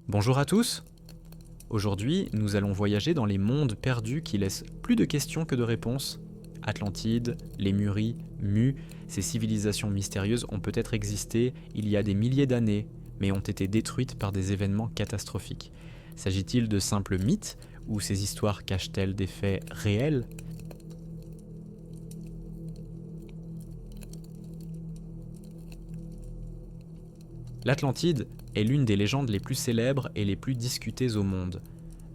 Bonjour à tous. Aujourd'hui, nous allons voyager dans les mondes perdus qui laissent plus de questions que de réponses. Atlantide, Lémurie, Mu, ces civilisations mystérieuses ont peut-être existé il y a des milliers d'années, mais ont été détruites par des événements catastrophiques. S'agit-il de simples mythes, ou ces histoires cachent-elles des faits réels ? L'Atlantide est l'une des légendes les plus célèbres et les plus discutées au monde.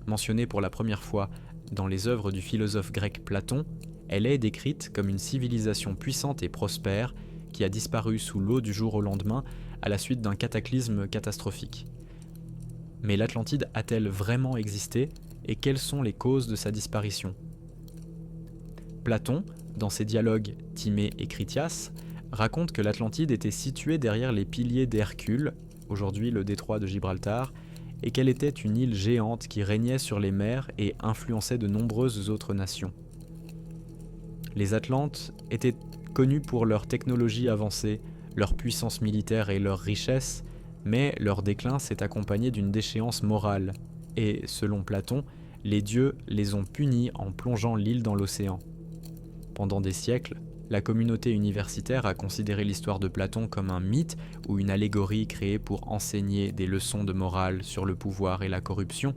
Mentionnée pour la première fois dans les œuvres du philosophe grec Platon, elle est décrite comme une civilisation puissante et prospère qui a disparu sous l'eau du jour au lendemain à la suite d'un cataclysme catastrophique. Mais l'Atlantide a-t-elle vraiment existé et quelles sont les causes de sa disparition ? Platon, dans ses dialogues Timée et Critias, raconte que l'Atlantide était située derrière les piliers d'Hercule, aujourd'hui le détroit de Gibraltar, et qu'elle était une île géante qui régnait sur les mers et influençait de nombreuses autres nations. Les Atlantes étaient connus pour leur technologie avancée, leur puissance militaire et leur richesse, mais leur déclin s'est accompagné d'une déchéance morale, et, selon Platon, les dieux les ont punis en plongeant l'île dans l'océan. Pendant des siècles, la communauté universitaire a considéré l'histoire de Platon comme un mythe ou une allégorie créée pour enseigner des leçons de morale sur le pouvoir et la corruption.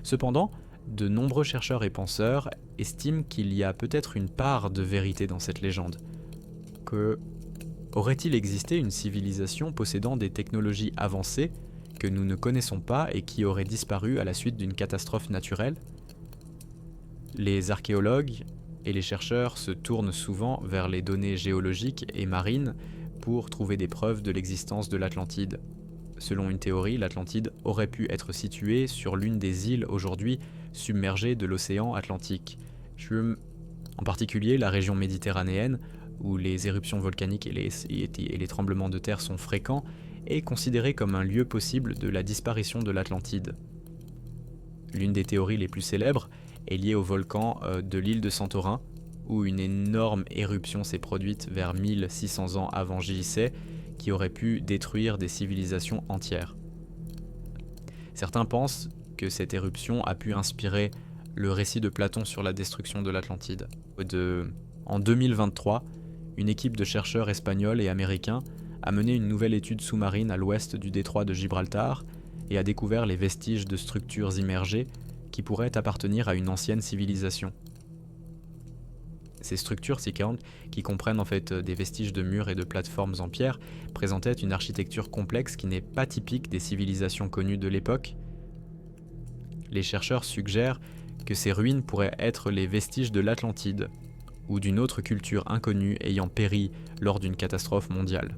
Cependant, de nombreux chercheurs et penseurs estiment qu'il y a peut-être une part de vérité dans cette légende. Aurait-il existé une civilisation possédant des technologies avancées que nous ne connaissons pas et qui aurait disparu à la suite d'une catastrophe naturelle ? Les archéologues et les chercheurs se tournent souvent vers les données géologiques et marines pour trouver des preuves de l'existence de l'Atlantide. Selon une théorie, l'Atlantide aurait pu être située sur l'une des îles aujourd'hui submergées de l'océan Atlantique. En particulier la région méditerranéenne, où les éruptions volcaniques et les tremblements de terre sont fréquents, est considérée comme un lieu possible de la disparition de l'Atlantide. L'une des théories les plus célèbres est liée au volcan de l'île de Santorin, où une énorme éruption s'est produite vers 1600 ans avant JC, qui aurait pu détruire des civilisations entières. Certains pensent que cette éruption a pu inspirer le récit de Platon sur la destruction de l'Atlantide. En 2023, une équipe de chercheurs espagnols et américains a mené une nouvelle étude sous-marine à l'ouest du détroit de Gibraltar et a découvert les vestiges de structures immergées qui pourraient appartenir à une ancienne civilisation. Ces structures qui comprennent en fait des vestiges de murs et de plateformes en pierre, présentaient une architecture complexe qui n'est pas typique des civilisations connues de l'époque. Les chercheurs suggèrent que ces ruines pourraient être les vestiges de l'Atlantide, ou d'une autre culture inconnue ayant péri lors d'une catastrophe mondiale.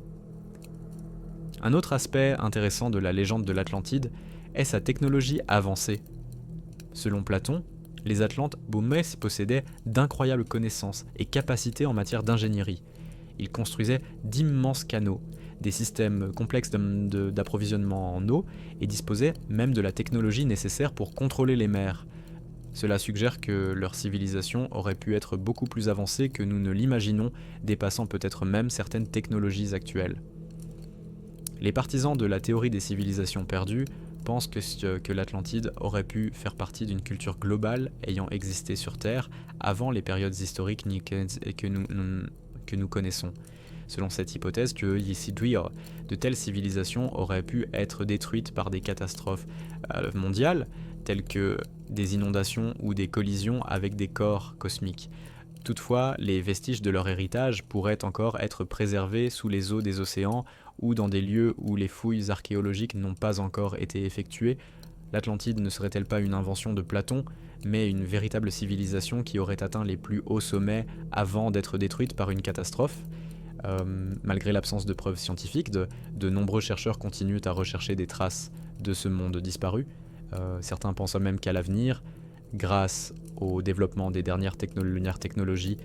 Un autre aspect intéressant de la légende de l'Atlantide est sa technologie avancée. Selon Platon, les Atlantes possédaient d'incroyables connaissances et capacités en matière d'ingénierie. Ils construisaient d'immenses canaux, des systèmes complexes d'approvisionnement en eau et disposaient même de la technologie nécessaire pour contrôler les mers. Cela suggère que leur civilisation aurait pu être beaucoup plus avancée que nous ne l'imaginons, dépassant peut-être même certaines technologies actuelles. Les partisans de la théorie des civilisations perdues pensent que l'Atlantide aurait pu faire partie d'une culture globale ayant existé sur Terre avant les périodes historiques que nous connaissons. Selon cette hypothèse, de telles civilisations auraient pu être détruites par des catastrophes mondiales, telles que des inondations ou des collisions avec des corps cosmiques. Toutefois, les vestiges de leur héritage pourraient encore être préservés sous les eaux des océans ou dans des lieux où les fouilles archéologiques n'ont pas encore été effectuées. L'Atlantide ne serait-elle pas une invention de Platon, mais une véritable civilisation qui aurait atteint les plus hauts sommets avant d'être détruite par une catastrophe ? Malgré l'absence de preuves scientifiques, de nombreux chercheurs continuent à rechercher des traces de ce monde disparu. Certains pensent même qu'à l'avenir, grâce au développement des dernières technologies,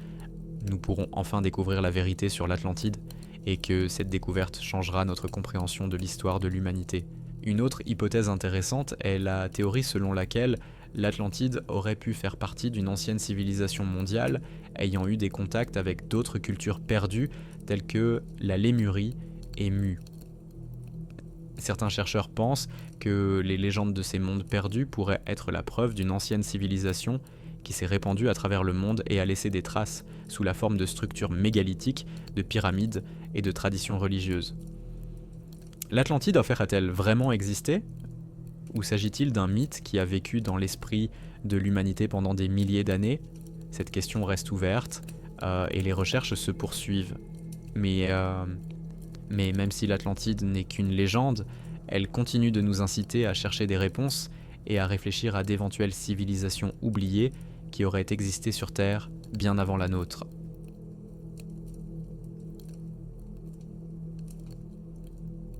nous pourrons enfin découvrir la vérité sur l'Atlantide et que cette découverte changera notre compréhension de l'histoire de l'humanité. Une autre hypothèse intéressante est la théorie selon laquelle l'Atlantide aurait pu faire partie d'une ancienne civilisation mondiale ayant eu des contacts avec d'autres cultures perdues telles que la Lémurie et Mu. Certains chercheurs pensent que les légendes de ces mondes perdus pourraient être la preuve d'une ancienne civilisation qui s'est répandue à travers le monde et a laissé des traces sous la forme de structures mégalithiques, de pyramides et de traditions religieuses. L'Atlantide a-t-elle vraiment existé ? Ou s'agit-il d'un mythe qui a vécu dans l'esprit de l'humanité pendant des milliers d'années ? Cette question reste ouverte et les recherches se poursuivent. Mais même si l'Atlantide n'est qu'une légende, elle continue de nous inciter à chercher des réponses et à réfléchir à d'éventuelles civilisations oubliées qui auraient existé sur Terre bien avant la nôtre.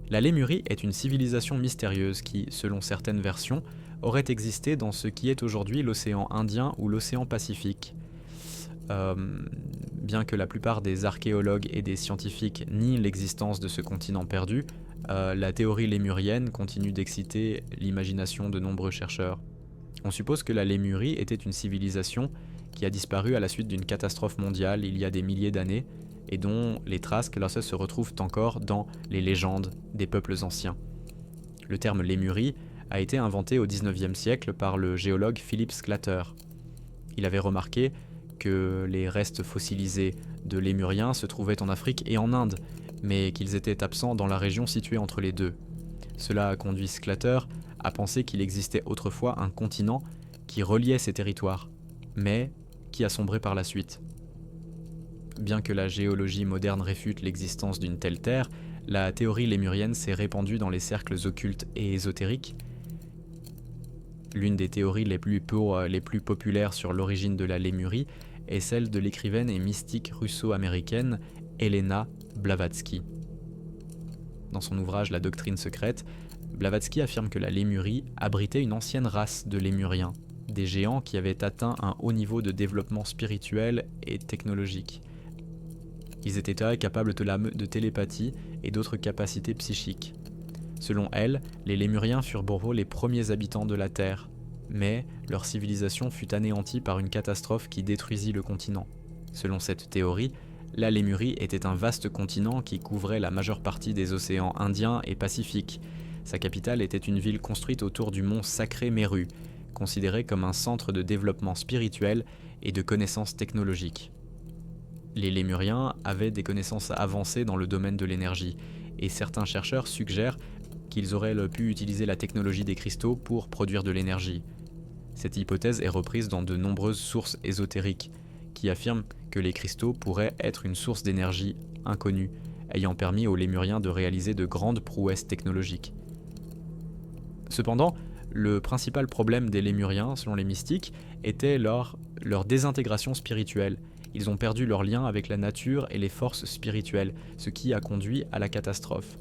La Lémurie est une civilisation mystérieuse qui, selon certaines versions, aurait existé dans ce qui est aujourd'hui l'océan Indien ou l'océan Pacifique. Bien que la plupart des archéologues et des scientifiques nient l'existence de ce continent perdu, la théorie lémurienne continue d'exciter l'imagination de nombreux chercheurs. On suppose que la Lémurie était une civilisation qui a disparu à la suite d'une catastrophe mondiale il y a des milliers d'années et dont les traces se retrouvent encore dans les légendes des peuples anciens. Le terme Lémurie a été inventé au XIXe siècle par le géologue Philip Sclater. Il avait remarqué que les restes fossilisés de lémuriens se trouvaient en Afrique et en Inde, mais qu'ils étaient absents dans la région située entre les deux. Cela a conduit Sclater à penser qu'il existait autrefois un continent qui reliait ces territoires, mais qui a sombré par la suite. Bien que la géologie moderne réfute l'existence d'une telle terre, la théorie lémurienne s'est répandue dans les cercles occultes et ésotériques. L'une des théories les plus populaires sur l'origine de la Lémurie est celle de l'écrivaine et mystique russo-américaine Helena Blavatsky. Dans son ouvrage La doctrine secrète, Blavatsky affirme que la Lémurie abritait une ancienne race de lémuriens, des géants qui avaient atteint un haut niveau de développement spirituel et technologique. Ils étaient capables de télépathie et d'autres capacités psychiques. Selon elle, les Lémuriens furent pour eux les premiers habitants de la Terre, mais leur civilisation fut anéantie par une catastrophe qui détruisit le continent. Selon cette théorie, la Lémurie était un vaste continent qui couvrait la majeure partie des océans Indien et Pacifique. Sa capitale était une ville construite autour du mont sacré Méru, considéré comme un centre de développement spirituel et de connaissances technologiques. Les Lémuriens avaient des connaissances avancées dans le domaine de l'énergie, et certains chercheurs suggèrent qu'ils auraient pu utiliser la technologie des cristaux pour produire de l'énergie. Cette hypothèse est reprise dans de nombreuses sources ésotériques, qui affirment que les cristaux pourraient être une source d'énergie inconnue, ayant permis aux Lémuriens de réaliser de grandes prouesses technologiques. Cependant, le principal problème des Lémuriens, selon les mystiques, était leur désintégration spirituelle. Ils ont perdu leur lien avec la nature et les forces spirituelles, ce qui a conduit à la catastrophe.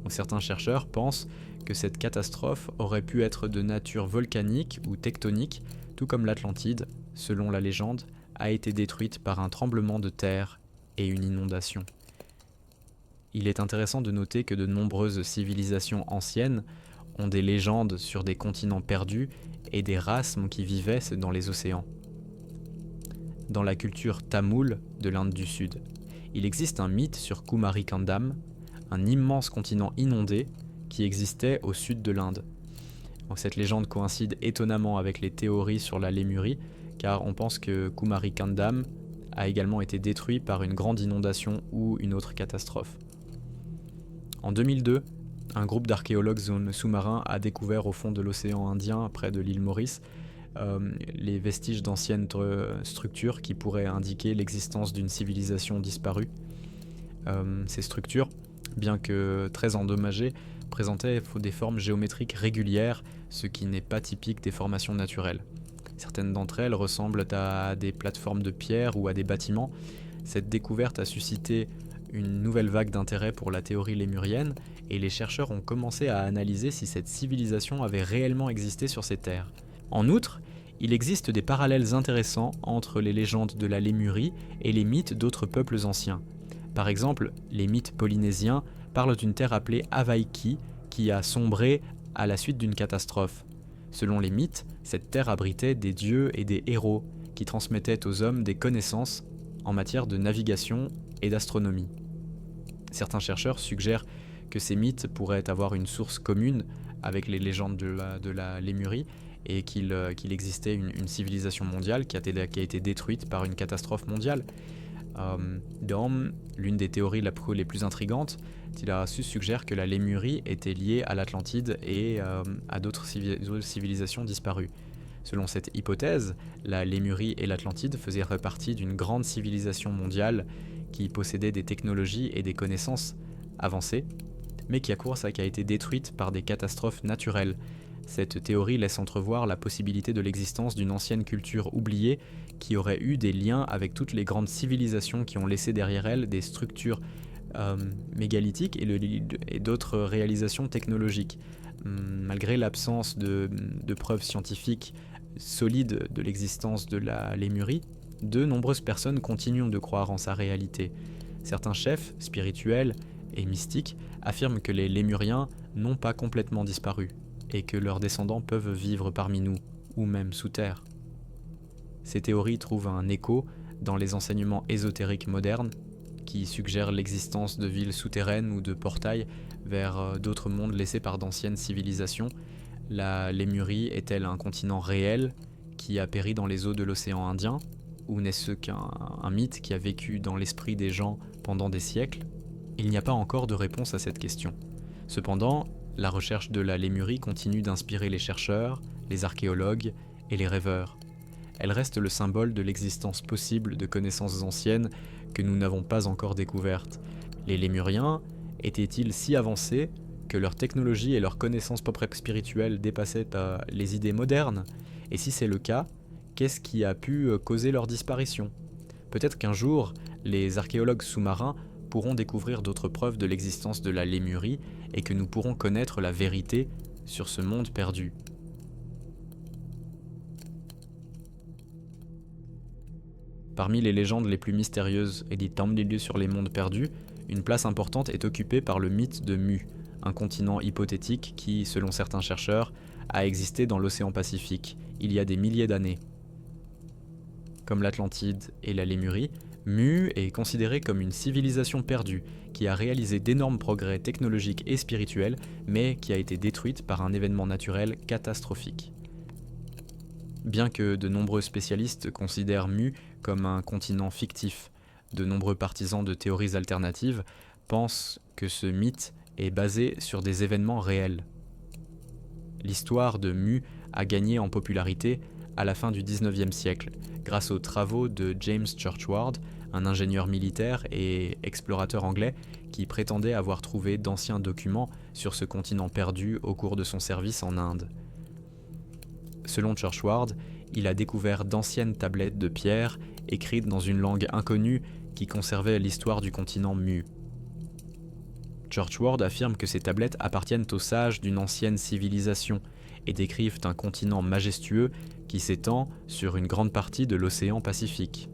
Certains chercheurs pensent que cette catastrophe aurait pu être de nature volcanique ou tectonique, tout comme l'Atlantide, selon la légende, a été détruite par un tremblement de terre et une inondation. Il est intéressant de noter que de nombreuses civilisations anciennes ont des légendes sur des continents perdus et des races qui vivaient dans les océans. Dans la culture tamoule de l'Inde du Sud, il existe un mythe sur Kumarikandam, un immense continent inondé qui existait au sud de l'Inde. Cette légende coïncide étonnamment avec les théories sur la Lémurie, car on pense que Kumarikandam a également été détruit par une grande inondation ou une autre catastrophe. En 2002, un groupe d'archéologues sous-marins a découvert au fond de l'océan Indien, près de l'île Maurice, les vestiges d'anciennes structures qui pourraient indiquer l'existence d'une civilisation disparue. Ces structures, bien que très endommagées, présentaient des formes géométriques régulières, ce qui n'est pas typique des formations naturelles. Certaines d'entre elles ressemblent à des plateformes de pierre ou à des bâtiments. Cette découverte a suscité une nouvelle vague d'intérêt pour la théorie lémurienne et les chercheurs ont commencé à analyser si cette civilisation avait réellement existé sur ces terres. En outre, il existe des parallèles intéressants entre les légendes de la Lémurie et les mythes d'autres peuples anciens. Par exemple, les mythes polynésiens parlent d'une terre appelée Avaiki qui a sombré à la suite d'une catastrophe. Selon les mythes, cette terre abritait des dieux et des héros qui transmettaient aux hommes des connaissances en matière de navigation et d'astronomie. Certains chercheurs suggèrent que ces mythes pourraient avoir une source commune avec les légendes de la Lémurie et qu'il existait une civilisation mondiale qui a été détruite par une catastrophe mondiale. Dans l'une des théories les plus intrigantes, Tilarasus suggère que la Lémurie était liée à l'Atlantide et à d'autres civilisations disparues. Selon cette hypothèse, la Lémurie et l'Atlantide faisaient partie d'une grande civilisation mondiale qui possédait des technologies et des connaissances avancées, mais qui a été détruite par des catastrophes naturelles. Cette théorie laisse entrevoir la possibilité de l'existence d'une ancienne culture oubliée qui aurait eu des liens avec toutes les grandes civilisations qui ont laissé derrière elles des structures mégalithiques et d'autres réalisations technologiques. Malgré l'absence de preuves scientifiques solides de l'existence de la Lémurie, de nombreuses personnes continuent de croire en sa réalité. Certains chefs spirituels et mystiques affirment que les Lémuriens n'ont pas complètement disparu et que leurs descendants peuvent vivre parmi nous, ou même sous terre. Ces théories trouvent un écho dans les enseignements ésotériques modernes qui suggèrent l'existence de villes souterraines ou de portails vers d'autres mondes laissés par d'anciennes civilisations. La Lémurie est-elle un continent réel qui a péri dans les eaux de l'océan Indien, ou n'est-ce qu'un mythe qui a vécu dans l'esprit des gens pendant des siècles? Il n'y a pas encore de réponse à cette question. Cependant, la recherche de la Lémurie continue d'inspirer les chercheurs, les archéologues et les rêveurs. Elle reste le symbole de l'existence possible de connaissances anciennes que nous n'avons pas encore découvertes. Les Lémuriens étaient-ils si avancés que leur technologie et leurs connaissances spirituelles dépassaient les idées modernes? Et si c'est le cas, qu'est-ce qui a pu causer leur disparition? Peut-être qu'un jour, les archéologues sous-marins pourront découvrir d'autres preuves de l'existence de la Lémurie et que nous pourrons connaître la vérité sur ce monde perdu. Parmi les légendes les plus mystérieuses et dites Tamlilieu sur les mondes perdus, une place importante est occupée par le mythe de Mu, un continent hypothétique qui, selon certains chercheurs, a existé dans l'océan Pacifique, il y a des milliers d'années. Comme l'Atlantide et la Lémurie, Mu est considéré comme une civilisation perdue qui a réalisé d'énormes progrès technologiques et spirituels, mais qui a été détruite par un événement naturel catastrophique. Bien que de nombreux spécialistes considèrent Mu comme un continent fictif, de nombreux partisans de théories alternatives pensent que ce mythe est basé sur des événements réels. L'histoire de Mu a gagné en popularité à la fin du XIXe siècle, grâce aux travaux de James Churchward, un ingénieur militaire et explorateur anglais qui prétendait avoir trouvé d'anciens documents sur ce continent perdu au cours de son service en Inde. Selon Churchward, il a découvert d'anciennes tablettes de pierre écrites dans une langue inconnue qui conservait l'histoire du continent Mu. Churchward affirme que ces tablettes appartiennent aux sages d'une ancienne civilisation et décrivent un continent majestueux qui s'étend sur une grande partie de l'océan Pacifique.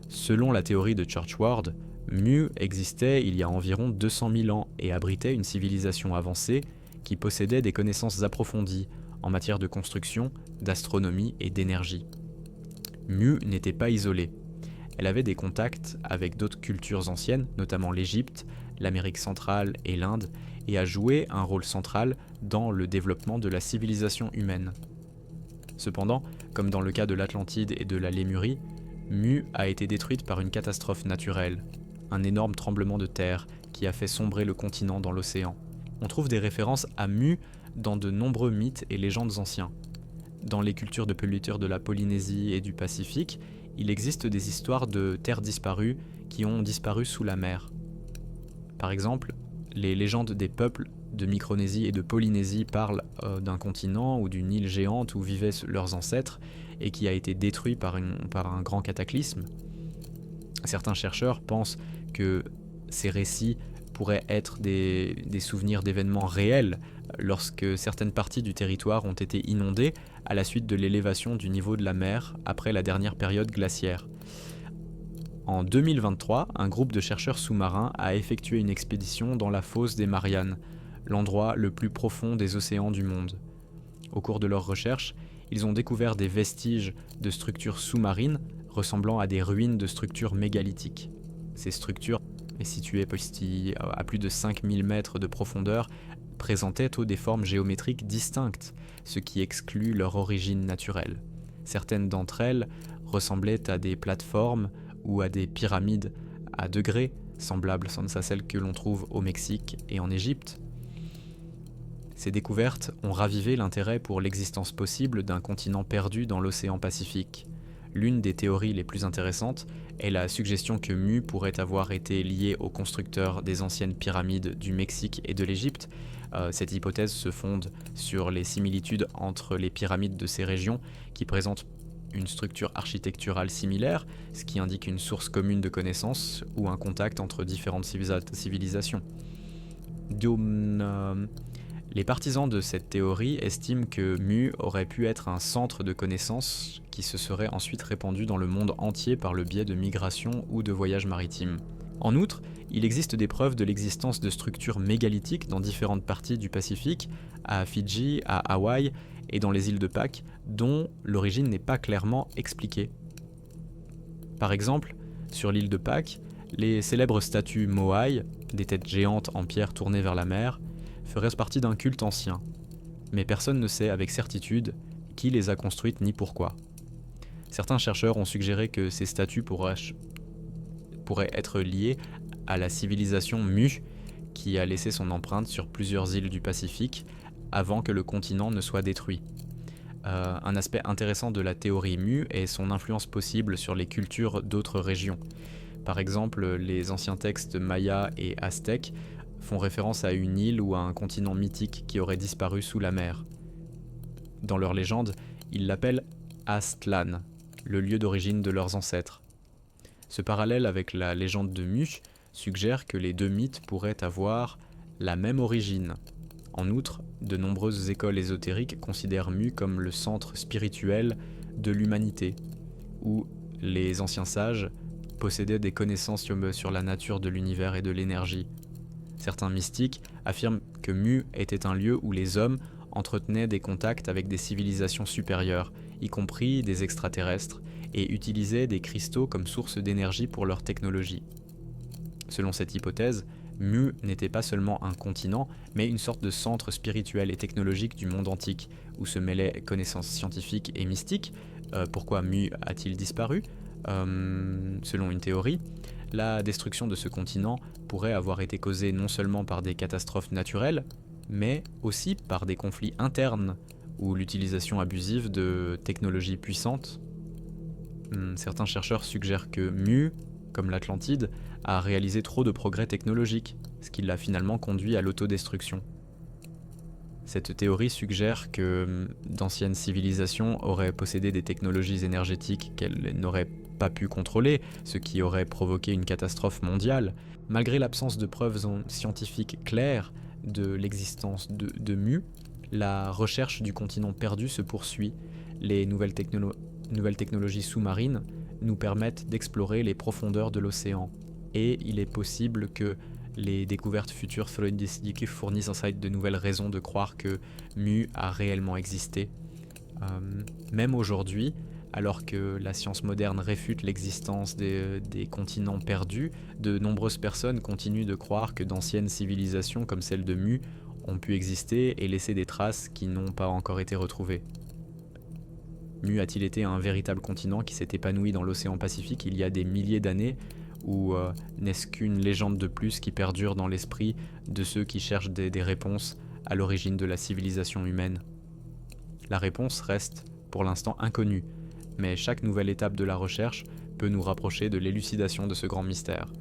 Selon la théorie de Churchward, Mu existait il y a environ 200 000 ans et abritait une civilisation avancée qui possédait des connaissances approfondies en matière de construction, d'astronomie et d'énergie. Mu n'était pas isolée. Elle avait des contacts avec d'autres cultures anciennes, notamment l'Égypte, l'Amérique centrale et l'Inde, et a joué un rôle central dans le développement de la civilisation humaine. Cependant, comme dans le cas de l'Atlantide et de la Lémurie, Mu a été détruite par une catastrophe naturelle, un énorme tremblement de terre qui a fait sombrer le continent dans l'océan. On trouve des références à Mu dans de nombreux mythes et légendes anciens. Dans les cultures de pelluteur de la Polynésie et du Pacifique, il existe des histoires de terres disparues qui ont disparu sous la mer. Par exemple, les légendes des peuples de Micronésie et de Polynésie parlent d'un continent ou d'une île géante où vivaient leurs ancêtres et qui a été détruit par un grand cataclysme. Certains chercheurs pensent que ces récits pourraient être des souvenirs d'événements réels lorsque certaines parties du territoire ont été inondées à la suite de l'élévation du niveau de la mer après la dernière période glaciaire. En 2023, un groupe de chercheurs sous-marins a effectué une expédition dans la fosse des Mariannes, l'endroit le plus profond des océans du monde. Au cours de leurs recherches, ils ont découvert des vestiges de structures sous-marines ressemblant à des ruines de structures mégalithiques. Ces structures et situé à plus de 5000 mètres de profondeur, présentaient tôt des formes géométriques distinctes, ce qui exclut leur origine naturelle. Certaines d'entre elles ressemblaient à des plateformes ou à des pyramides à degrés, semblables à celles que l'on trouve au Mexique et en Égypte. Ces découvertes ont ravivé l'intérêt pour l'existence possible d'un continent perdu dans l'océan Pacifique. L'une des théories les plus intéressantes est la suggestion que Mu pourrait avoir été lié aux constructeurs des anciennes pyramides du Mexique et de l'Égypte. Cette hypothèse se fonde sur les similitudes entre les pyramides de ces régions qui présentent une structure architecturale similaire, ce qui indique une source commune de connaissances ou un contact entre différentes civilisations. Les partisans de cette théorie estiment que Mu aurait pu être un centre de connaissances qui se serait ensuite répandu dans le monde entier par le biais de migrations ou de voyages maritimes. En outre, il existe des preuves de l'existence de structures mégalithiques dans différentes parties du Pacifique, à Fidji, à Hawaï et dans les îles de Pâques, dont l'origine n'est pas clairement expliquée. Par exemple, sur l'île de Pâques, les célèbres statues Moai, des têtes géantes en pierre tournées vers la mer, feraient partie d'un culte ancien, mais personne ne sait avec certitude qui les a construites ni pourquoi. Certains chercheurs ont suggéré que ces statues pourraient être liées à la civilisation Mu, qui a laissé son empreinte sur plusieurs îles du Pacifique avant que le continent ne soit détruit. Un aspect intéressant de la théorie Mu est son influence possible sur les cultures d'autres régions. Par exemple, les anciens textes mayas et aztèques font référence à une île ou à un continent mythique qui aurait disparu sous la mer. Dans leur légende, ils l'appellent Aztlan, le lieu d'origine de leurs ancêtres. Ce parallèle avec la légende de Mu suggère que les deux mythes pourraient avoir la même origine. En outre, de nombreuses écoles ésotériques considèrent Mu comme le centre spirituel de l'humanité, où les anciens sages possédaient des connaissances sur la nature de l'univers et de l'énergie. Certains mystiques affirment que Mu était un lieu où les hommes entretenaient des contacts avec des civilisations supérieures, y compris des extraterrestres, et utilisaient des cristaux comme source d'énergie pour leur technologie. Selon cette hypothèse, Mu n'était pas seulement un continent, mais une sorte de centre spirituel et technologique du monde antique, où se mêlaient connaissances scientifiques et mystiques. Pourquoi Mu a-t-il disparu ? Selon une théorie, la destruction de ce continent pourrait avoir été causée non seulement par des catastrophes naturelles, mais aussi par des conflits internes ou l'utilisation abusive de technologies puissantes. Certains chercheurs suggèrent que Mu, comme l'Atlantide, a réalisé trop de progrès technologiques, ce qui l'a finalement conduit à l'autodestruction. Cette théorie suggère que d'anciennes civilisations auraient possédé des technologies énergétiques qu'elles n'auraient pas pu contrôler, ce qui aurait provoqué une catastrophe mondiale. Malgré l'absence de preuves scientifiques claires de l'existence de Mu, la recherche du continent perdu se poursuit. Les nouvelles technologies sous-marines nous permettent d'explorer les profondeurs de l'océan. Et il est possible que les découvertes futures fournissent de nouvelles raisons de croire que Mu a réellement existé. Même aujourd'hui, alors que la science moderne réfute l'existence des continents perdus, de nombreuses personnes continuent de croire que d'anciennes civilisations comme celle de Mu ont pu exister et laisser des traces qui n'ont pas encore été retrouvées. Mu a-t-il été un véritable continent qui s'est épanoui dans l'océan Pacifique il y a des milliers d'années, ou n'est-ce qu'une légende de plus qui perdure dans l'esprit de ceux qui cherchent des réponses à l'origine de la civilisation humaine ? La réponse reste pour l'instant inconnue, mais chaque nouvelle étape de la recherche peut nous rapprocher de l'élucidation de ce grand mystère.